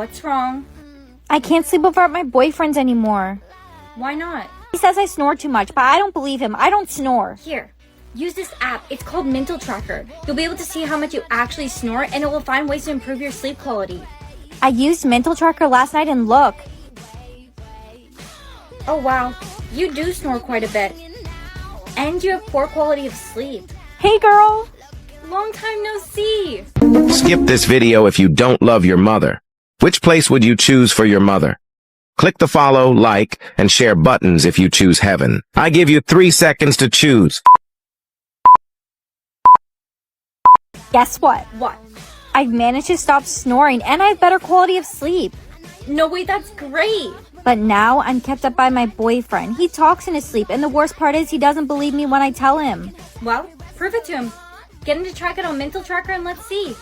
What's wrong? I can't sleep over at my boyfriend's anymore. Why not? He says I snore too much, but I don't believe him. I don't snore. Here, use this app. It's called Mental Tracker. You'll be able to see how much you actually snore, and it will find ways to improve your sleep quality. I used Mental Tracker last night and look. Oh wow, you do snore quite a bit. And you have poor quality of sleep. Hey girl! Long time no see! Skip this video if you don't love your mother. Which place would you choose for your mother? Click the follow, like, and share buttons if you choose heaven. I give you 3 seconds to choose. Guess what? What? I've managed to stop snoring and I have better quality of sleep. No way, that's great! But now I'm kept up by my boyfriend. He talks in his sleep, and the worst part is he doesn't believe me when I tell him. Well, prove it to him. Get him to track it on Mental Tracker and let's see.